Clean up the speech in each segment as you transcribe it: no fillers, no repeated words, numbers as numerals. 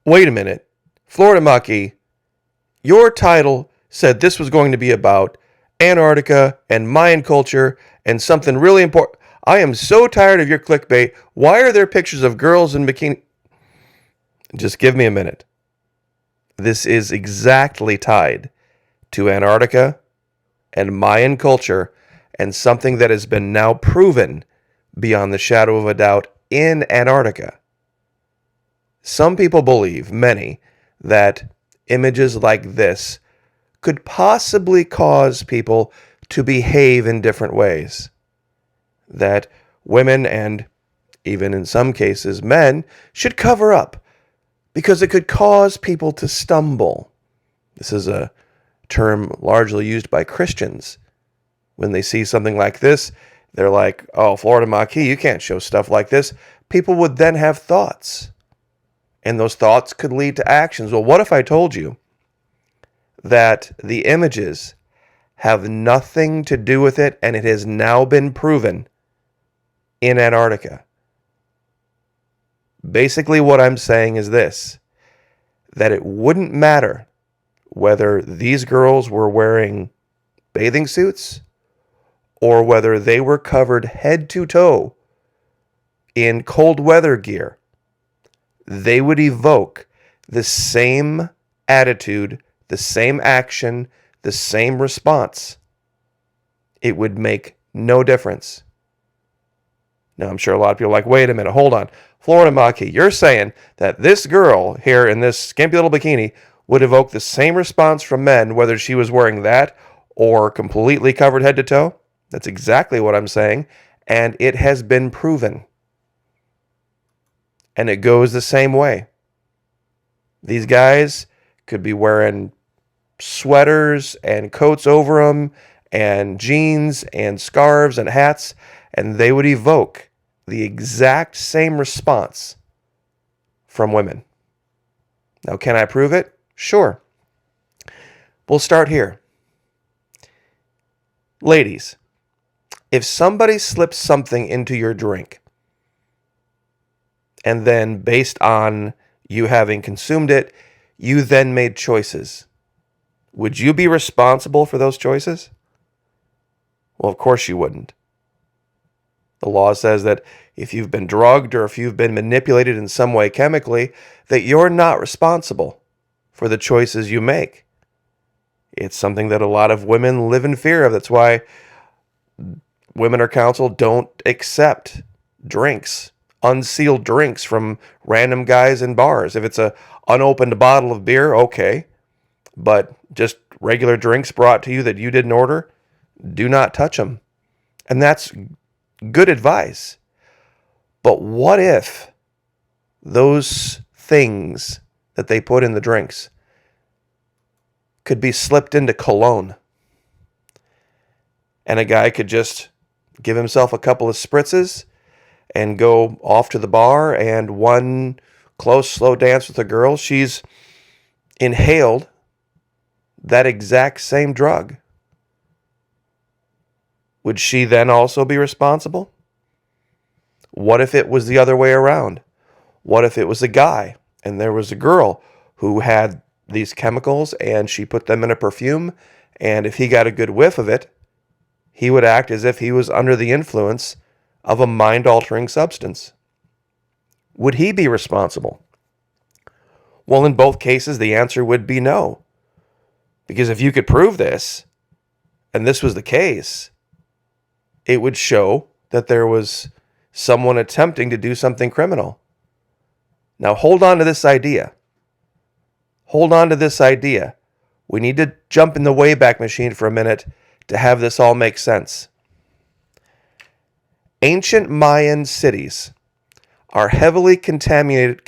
wait a minute. Florida Maki, your title said this was going to be about Antarctica and Mayan culture and something really important. I am so tired of your clickbait. Why are there pictures of girls in bikini? Just give me a minute. This is exactly tied to Antarctica and Mayan culture and something that has been now proven beyond the shadow of a doubt in Antarctica. Some people believe, many, that images like this could possibly cause people to behave in different ways. That women and even in some cases men should cover up because it could cause people to stumble. This is a term largely used by Christians. When they see something like this, they're like, oh, Florida Maki, you can't show stuff like this. People would then have thoughts. And those thoughts could lead to actions. Well, what if I told you that the images have nothing to do with it, and it has now been proven in Antarctica? Basically, what I'm saying is this, that it wouldn't matter whether these girls were wearing bathing suits or whether they were covered head to toe in cold weather gear. They would evoke the same attitude, the same action, the same response. It would make no difference. Now, I'm sure a lot of people are like, wait a minute, hold on. Florida Maki, you're saying that this girl here in this skimpy little bikini would evoke the same response from men, whether she was wearing that or completely covered head to toe? That's exactly what I'm saying, and it has been proven. And it goes the same way. These guys could be wearing sweaters and coats over them and jeans and scarves and hats, and they would evoke the exact same response from women. Now, can I prove it? Sure. We'll start here. Ladies, if somebody slips something into your drink, and then based on you having consumed it, you then made choices, would you be responsible for those choices? Well, of course you wouldn't. The law says that if you've been drugged or if you've been manipulated in some way chemically, that you're not responsible for the choices you make. It's something that a lot of women live in fear of. That's why women are counseled, don't accept drinks, unsealed drinks from random guys in bars. If it's a unopened bottle of beer, okay. But just regular drinks brought to you that you didn't order, do not touch them. And that's good advice. But what if those things that they put in the drinks could be slipped into cologne? And a guy could just give himself a couple of spritzes and go off to the bar, and one close, slow dance with a girl, she's inhaled that exact same drug. Would she then also be responsible? What if it was the other way around? What if it was a guy and there was a girl who had these chemicals and she put them in a perfume, and if he got a good whiff of it, he would act as if he was under the influence of a mind-altering substance? Would he be responsible? Well, in both cases, the answer would be no. Because if you could prove this, and this was the case, it would show that there was someone attempting to do something criminal. Now, hold on to this idea. Hold on to this idea. We need to jump in the Wayback Machine for a minute to have this all make sense. Ancient Mayan cities are heavily contaminated,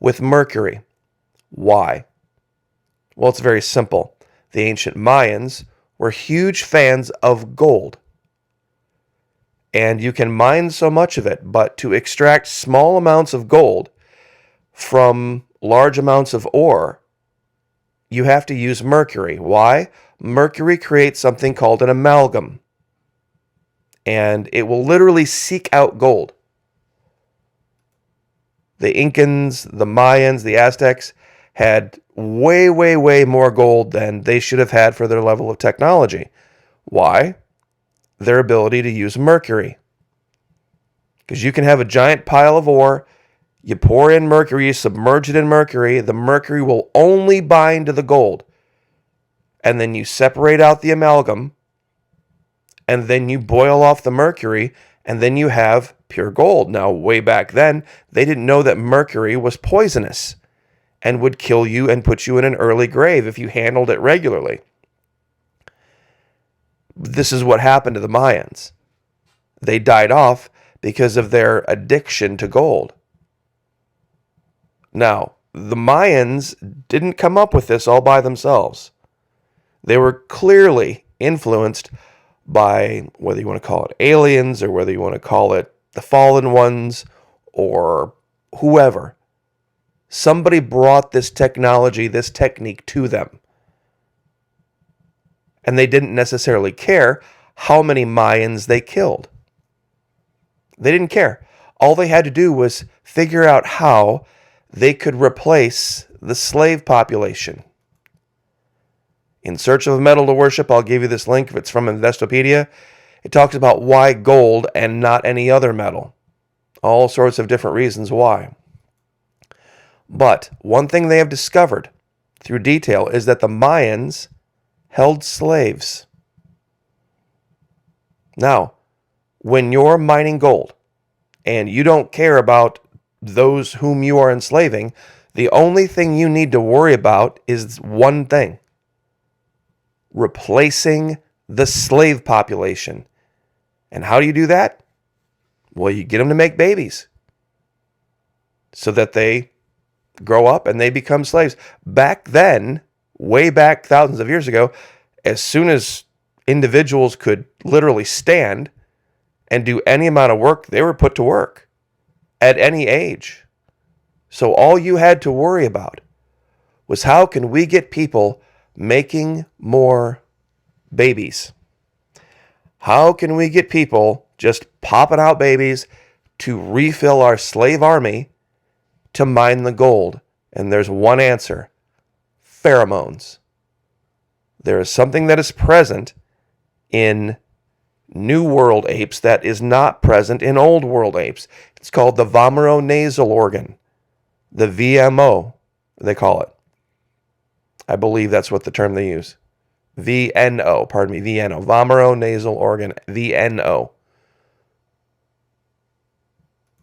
with mercury. Why? Well, it's very simple. The ancient Mayans were huge fans of gold. And you can mine so much of it, but to extract small amounts of gold from large amounts of ore, you have to use mercury. Why? Mercury creates something called an amalgam. And it will literally seek out gold. The Incans, the Mayans, the Aztecs had way, way, way more gold than they should have had for their level of technology. Why? Their ability to use mercury. Because you can have a giant pile of ore, you pour in mercury, you submerge it in mercury, the mercury will only bind to the gold. And then you separate out the amalgam, and then you boil off the mercury, and then you have pure gold. Now, way back then, they didn't know that mercury was poisonous and would kill you and put you in an early grave if you handled it regularly. This is what happened to the Mayans. They died off because of their addiction to gold. Now, the Mayans didn't come up with this all by themselves. They were clearly influenced by, whether you want to call it aliens or whether you want to call it the fallen ones or whoever. Somebody brought this technology, this technique to them. And they didn't necessarily care how many Mayans they killed. They didn't care. All they had to do was figure out how they could replace the slave population. In Search of a Metal to Worship, I'll give you this link if it's from Investopedia. It talks about why gold and not any other metal. All sorts of different reasons why. But one thing they have discovered through detail is that the Mayans held slaves. Now, when you're mining gold and you don't care about those whom you are enslaving, the only thing you need to worry about is one thing: replacing the slave population. And how do you do that? Well, you get them to make babies so that they grow up and they become slaves. Back then, way back thousands of years ago, as soon as individuals could literally stand and do any amount of work, they were put to work at any age. So all you had to worry about was, how can we get people making more babies? How can we get people just popping out babies to refill our slave army to mine the gold? And there's one answer: pheromones. There is something that is present in New World apes that is not present in Old World apes. It's called the vomeronasal organ, the VMO, they call it. I believe that's what the term they use. VNO, vomeronasal organ, VNO.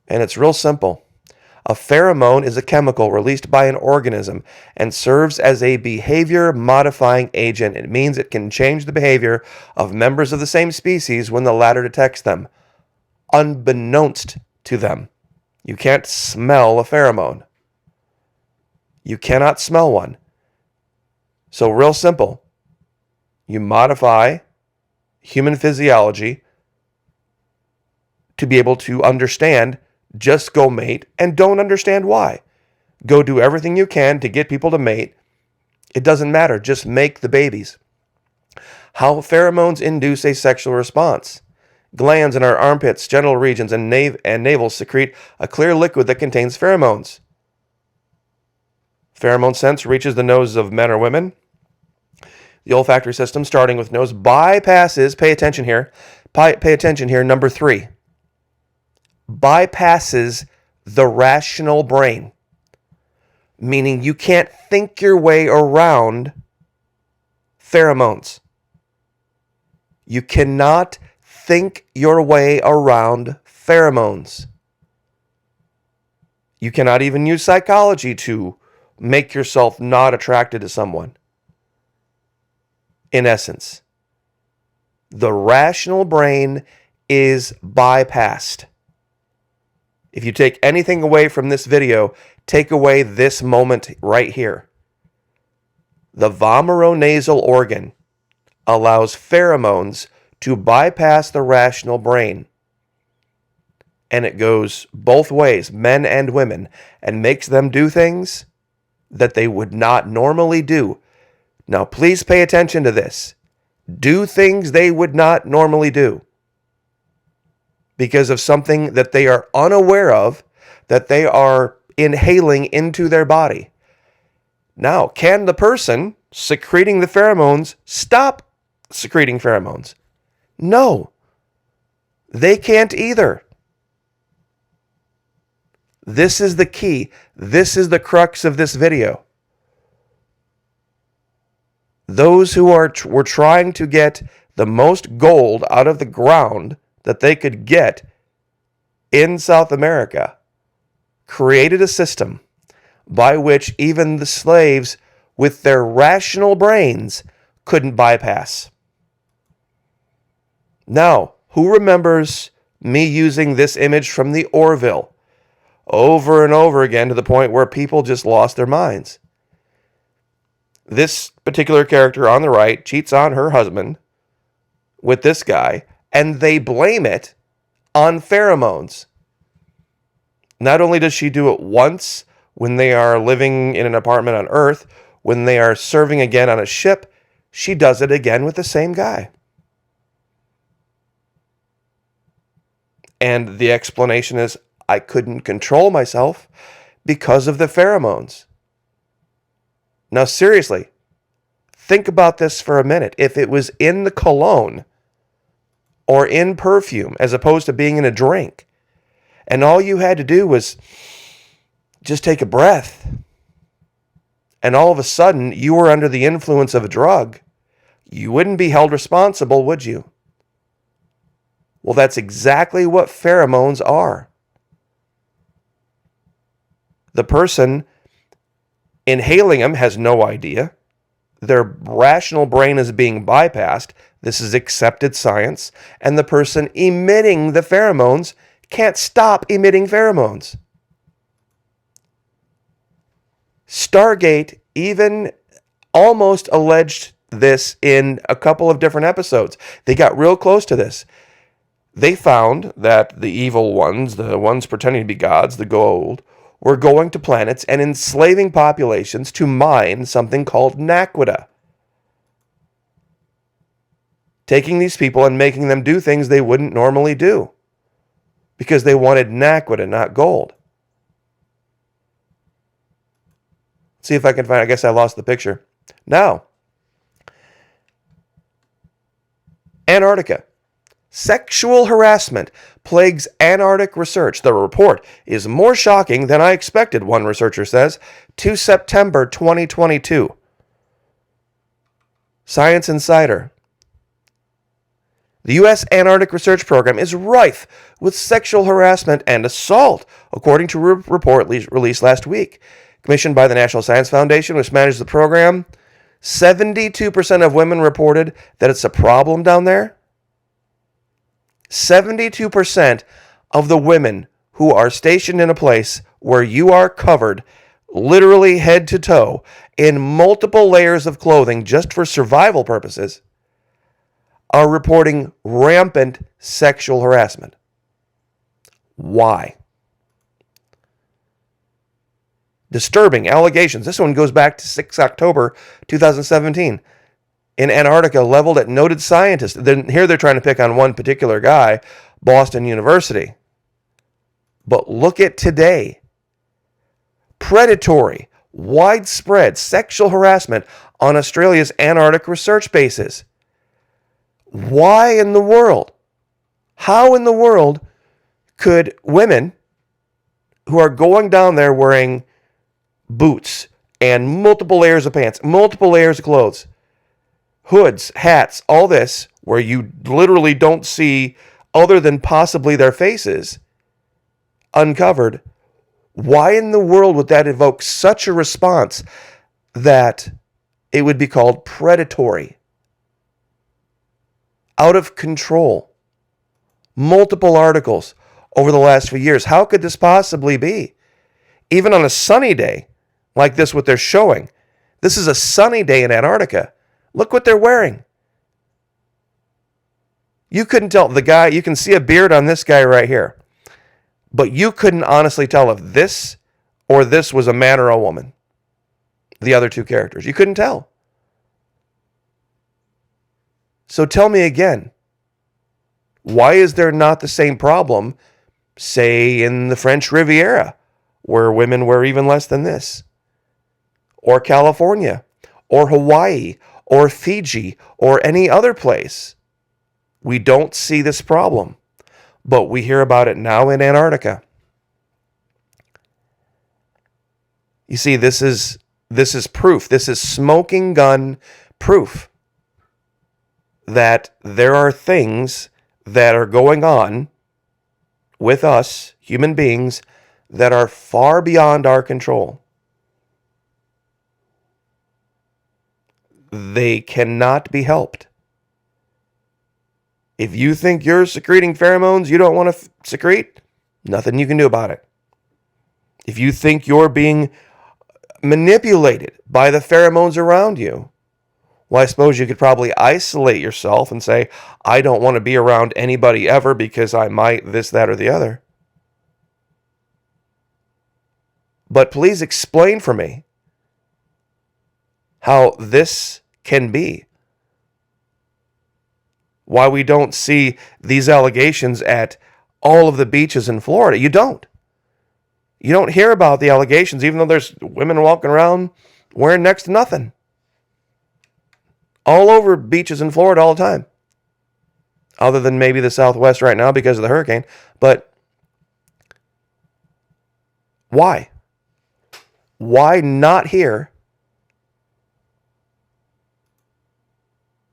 And it's real simple. A pheromone is a chemical released by an organism and serves as a behavior-modifying agent. It means it can change the behavior of members of the same species when the latter detects them, unbeknownst to them. You can't smell a pheromone. You cannot smell one. So real simple. You modify human physiology to be able to understand. Just go mate and don't understand why. Go do everything you can to get people to mate. It doesn't matter. Just make the babies. How pheromones induce a sexual response. Glands in our armpits, genital regions, and navel secrete a clear liquid that contains pheromones. Pheromone sense reaches the noses of men or women. The olfactory system, starting with nose, bypasses, pay attention here, number 3. Bypasses the rational brain, meaning you can't think your way around pheromones. You cannot think your way around pheromones. You cannot even use psychology to make yourself not attracted to someone. In essence, the rational brain is bypassed. If you take anything away from this video, take away this moment right here. The vomeronasal organ allows pheromones to bypass the rational brain. And it goes both ways, men and women, and makes them do things that they would not normally do. Now, please pay attention to this. Do things they would not normally do, because of something that they are unaware of, that they are inhaling into their body. Now, can the person secreting the pheromones stop secreting pheromones? No, they can't either. This is the key. This is the crux of this video. Those who were trying to get the most gold out of the ground that they could get in South America created a system by which even the slaves with their rational brains couldn't bypass. Now, who remembers me using this image from the Orville over and over again to the point where people just lost their minds? This particular character on the right cheats on her husband with this guy, and they blame it on pheromones. Not only does she do it once when they are living in an apartment on Earth, when they are serving again on a ship, she does it again with the same guy. And the explanation is, I couldn't control myself because of the pheromones. Now, seriously, think about this for a minute. If it was in the cologne or in perfume as opposed to being in a drink, and all you had to do was just take a breath, and all of a sudden you were under the influence of a drug, you wouldn't be held responsible, would you? Well, that's exactly what pheromones are. The person inhaling them has no idea. Their rational brain is being bypassed. This is accepted science. And the person emitting the pheromones can't stop emitting pheromones. Stargate even almost alleged this in a couple of different episodes. They got real close to this. They found that the evil ones, the ones pretending to be gods, the gold, were going to planets and enslaving populations to mine something called naquita. Taking these people and making them do things they wouldn't normally do because they wanted naquita, not gold. See if I can find, I guess I lost the picture. Now, Antarctica. Sexual harassment plagues Antarctic research. The report is more shocking than I expected, one researcher says, to September 2022. Science Insider. The U.S. Antarctic Research Program is rife with sexual harassment and assault, according to a report released last week. Commissioned by the National Science Foundation, which manages the program, 72% of women reported that it's a problem down there. 72% of the women who are stationed in a place where you are covered, literally head to toe, in multiple layers of clothing just for survival purposes, are reporting rampant sexual harassment. Why? Disturbing allegations. This one goes back to 6 October 2017. In Antarctica, leveled at noted scientists. Here they're trying to pick on one particular guy, Boston University. But look at today. Predatory, widespread sexual harassment on Australia's Antarctic research bases. Why in the world? How in the world could women who are going down there wearing boots and multiple layers of pants, multiple layers of clothes, hoods, hats, all this, where you literally don't see other than possibly their faces uncovered, why in the world would that evoke such a response that it would be called predatory? Out of control. Multiple articles over the last few years. How could this possibly be? Even on a sunny day like this, what they're showing. This is a sunny day in Antarctica. Look what they're wearing. You couldn't tell the guy, you can see a beard on this guy right here. But you couldn't honestly tell if this or this was a man or a woman. The other two characters. You couldn't tell. So tell me again, why is there not the same problem, say, in the French Riviera, where women wear even less than this, or California, or Hawaii, or Fiji, or any other place. We don't see this problem, but we hear about it now in Antarctica. You see, this is proof. This is smoking gun proof that there are things that are going on with us, human beings, that are far beyond our control. They cannot be helped. If you think you're secreting pheromones you don't want to secrete, nothing you can do about it. If you think you're being manipulated by the pheromones around you, well, I suppose you could probably isolate yourself and say, I don't want to be around anybody ever because I might this, that, or the other. But please explain for me how this can be. Why we don't see these allegations at all of the beaches in Florida. You don't. You don't hear about the allegations, even though there's women walking around wearing next to nothing. All over beaches in Florida all the time. Other than maybe the Southwest right now because of the hurricane. But why? Why not here?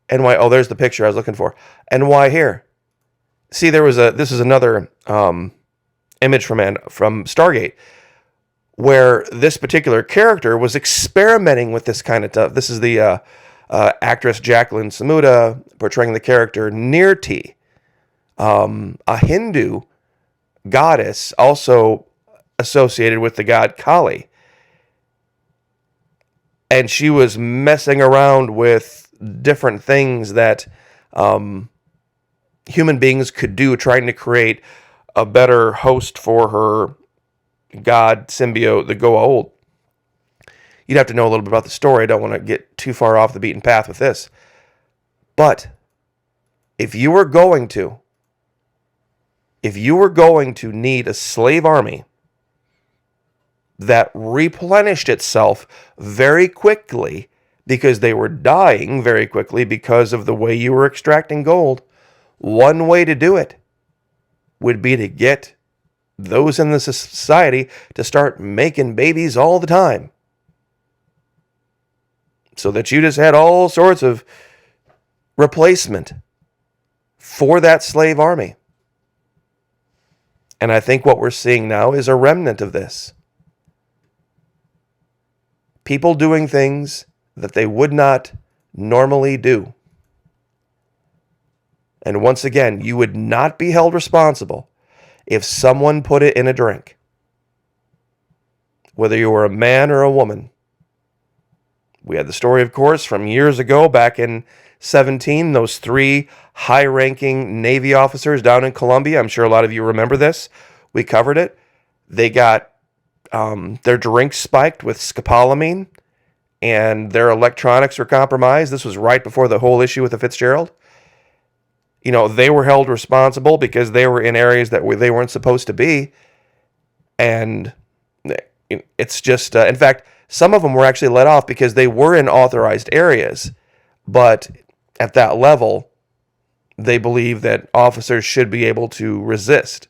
And why? Oh, there's the picture I was looking for. And why here? See, this is another image from Stargate, where this particular character was experimenting with this kind of stuff. This is the actress Jacqueline Samuda portraying the character Nirti, a Hindu goddess also associated with the god Kali. And she was messing around with different things that human beings could do, trying to create a better host for her god symbiote, the Goa'uld. You'd have to know a little bit about the story. I don't want to get too far off the beaten path with this. But if you were going to need a slave army that replenished itself very quickly because they were dying very quickly because of the way you were extracting gold, one way to do it would be to get those in the society to start making babies all the time. So that you just had all sorts of replacement for that slave army. And I think what we're seeing now is a remnant of this. People doing things that they would not normally do. And once again, you would not be held responsible if someone put it in a drink. Whether you were a man or a woman. We had the story, of course, from years ago, back in 2017, those 3 high-ranking Navy officers down in Colombia. I'm sure a lot of you remember this. We covered it. They got their drinks spiked with scopolamine, and their electronics were compromised. This was right before the whole issue with the Fitzgerald. You know, they were held responsible because they were in areas that they weren't supposed to be. And it's just, in fact, some of them were actually let off because they were in authorized areas. But at that level, they believe that officers should be able to resist.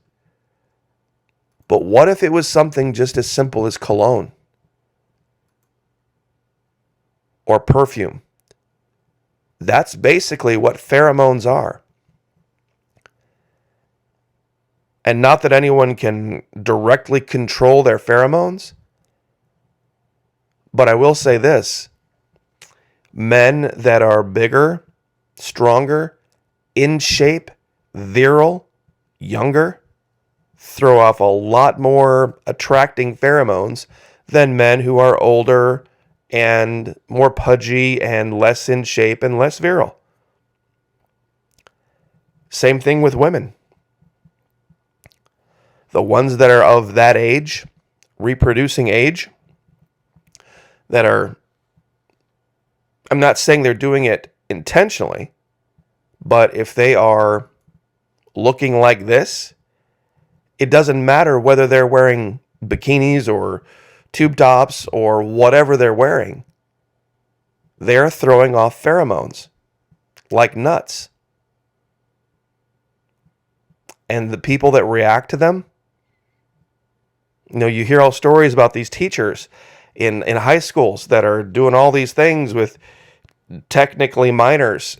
But what if it was something just as simple as cologne? Or perfume? That's basically what pheromones are. And not that anyone can directly control their pheromones, but I will say this. Men that are bigger, stronger, in shape, virile, younger, throw off a lot more attracting pheromones than men who are older and more pudgy and less in shape and less virile. Same thing with women. The ones that are of that age, reproducing age, that are, I'm not saying they're doing it intentionally, but if they are looking like this, it doesn't matter whether they're wearing bikinis or tube tops or whatever they're wearing, they're throwing off pheromones like nuts. And the people that react to them, you hear all stories about these teachers in high schools that are doing all these things with technically minors.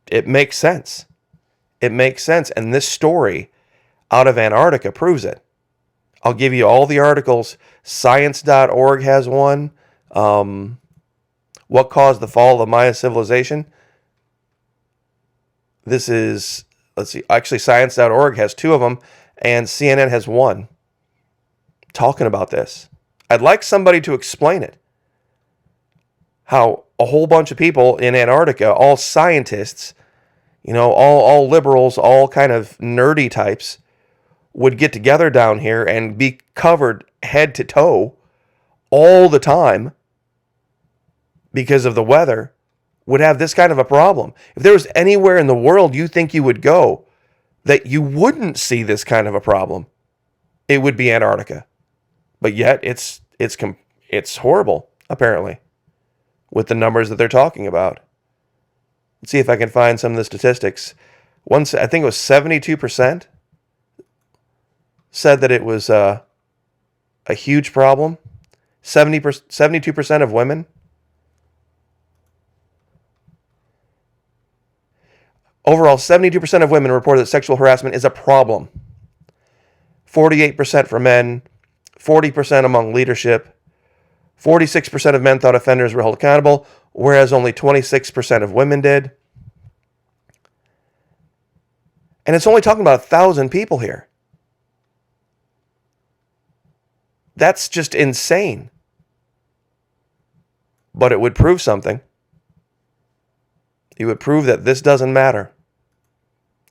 It makes sense. It makes sense. And this story out of Antarctica proves it. I'll give you all the articles. Science.org has one. What caused the fall of the Maya civilization? This is, let's see, actually Science.org has two of them, and CNN has one talking about this. I'd like somebody to explain it. How a whole bunch of people in Antarctica, all scientists, all liberals, all kind of nerdy types, would get together down here and be covered head to toe all the time because of the weather, would have this kind of a problem. If there was anywhere in the world you think you would go that you wouldn't see this kind of a problem, it would be Antarctica. But yet it's horrible, apparently, with the numbers that they're talking about. Let's see if I can find some of the statistics. Once, I think it was 72% said that it was a huge problem. 72% of women. Overall, 72% of women reported that sexual harassment is a problem. 48% for men, 40% among leadership. 46% of men thought offenders were held accountable, whereas only 26% of women did. And it's only talking about 1,000 people here. That's just insane. But it would prove something. It would prove that this doesn't matter.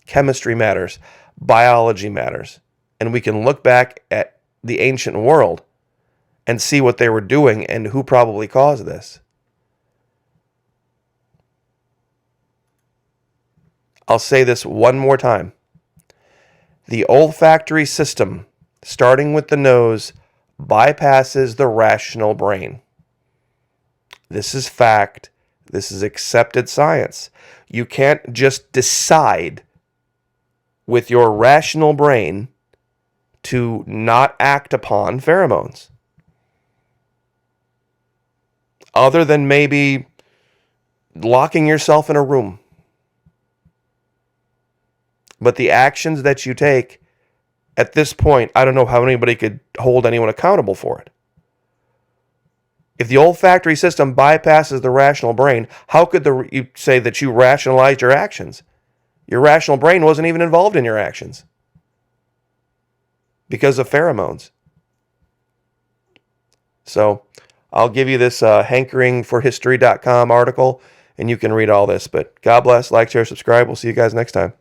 Chemistry matters. Biology matters. And we can look back at the ancient world and see what they were doing and who probably caused this. I'll say this one more time. The olfactory system, starting with the nose, bypasses the rational brain. This is fact. This is accepted science. You can't just decide with your rational brain to not act upon pheromones. Other than maybe locking yourself in a room. But the actions that you take, at this point, I don't know how anybody could hold anyone accountable for it. If the olfactory system bypasses the rational brain, how could you say that you rationalized your actions? Your rational brain wasn't even involved in your actions because of pheromones. So I'll give you this hankeringforhistory.com article, and you can read all this. But God bless, like, share, subscribe. We'll see you guys next time.